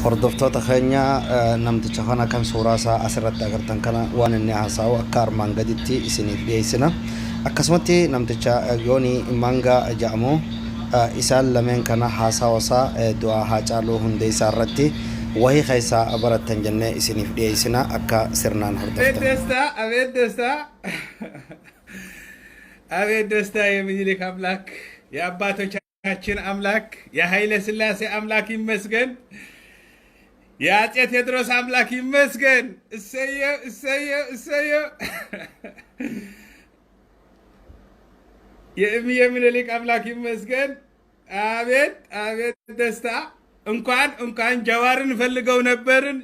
hordoftoota keenya namticha kana kan suuraa isaa asirratti agartan kana waan inni haasa'u akka armaan gaditti isiniif dhiyeessina. Akkasumatti namticha Yooni Manga jedhamu isaan lameen kana haasa'u isaa du'aa Haacaaluu Hundeessaa irratti wahii keessaa barattan jennee isiniif dhiyeessina akka sirnaan hordoftan. አቤት ደስታ የሚኒሊክ አምላክ የአባቶቻችን አምላክ የኃይለ ሥላሴ አምላክ ይመስገን። የአፄ ቴዎድሮስ አምላክ ይመስገን። እሰየው እሰየው እሰየው። የሚኒሊክ አምላክ ይመስገን። አቤት አቤት ደስታ። እንኳን ጀዋርን ፈልገው ነበርን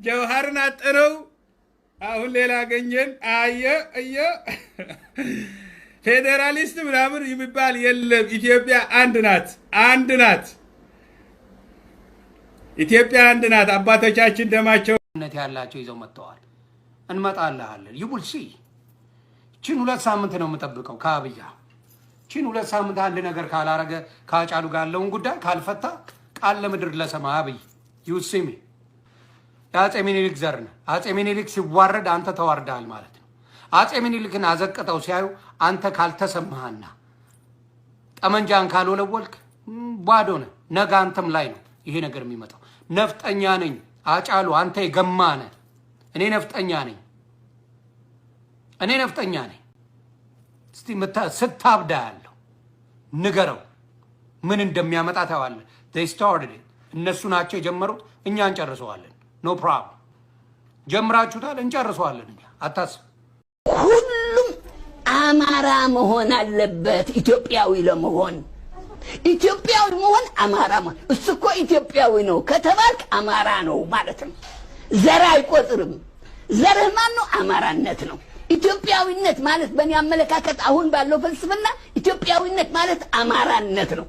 ጀዋርን አጠነው አሁን ሌላ አገኘን። አየ ፌዴራሊስት ምናምን የሚባል የለም። ኢትዮጵያ አንድ ናት። ኢትዮጵያ አንድ ናት። አባቶቻችን ደማቸው ያላቸው ይዘው መጥተዋል። እንመጣለን ይቡልሲ ቺን 2 ሳምንት ነው የምጠብቀው ከአብያ ቺን 2 ሳምንት አንድ ነገር ካላረገ ካጫሉ ጋር ያለውን ጉዳይ ካልፈታ ቃል ለምድር ለሰማይ አብይ ይውስሚ አፄ ሚኒሊክ ዘርነ አፄ ሚኒሊክ ሲዋረድ አንተ ተዋርዳል ማለት ነው። አፄ ሚኒሊክን አዘቅጠው ሲያዩ አንተ ካልተሰማህና ጠመንጃን ካልወለወልክ ባዶ ነህ። ነገ አንተም ላይ ነው ይሄ ነገር የሚመጣው። ነፍጠኛ ነኝ አጫሉ አንተ የገማነ እኔ ነፍጠኛ ነኝ። እስቲ ስታብዳ ያለው ንገረው ምን እንደሚያመጣ ታዋለ። they started it እነሱ ናቸው የጀመሩት፣ እኛ እንጨርሰዋለን። ኖ ፕሮብለም። ጀምራችሁታል፣ እንጨርሰዋለን። እኛ አታስብ። ሁሉም አማራ መሆን አለበት ኢትዮጵያዊ ለመሆን። ኢትዮጵያዊ መሆን አማራ መሆን። እሱ እኮ ኢትዮጵያዊ ነው ከተባልክ አማራ ነው ማለት ነው። ዘር አይቆጥርም። ዘርህ ማን ነው? አማራነት ነው። ኢትዮጵያዊነት ማለት በእኔ አመለካከት አሁን ባለው ፍልስፍና ኢትዮጵያዊነት ማለት አማራነት ነው።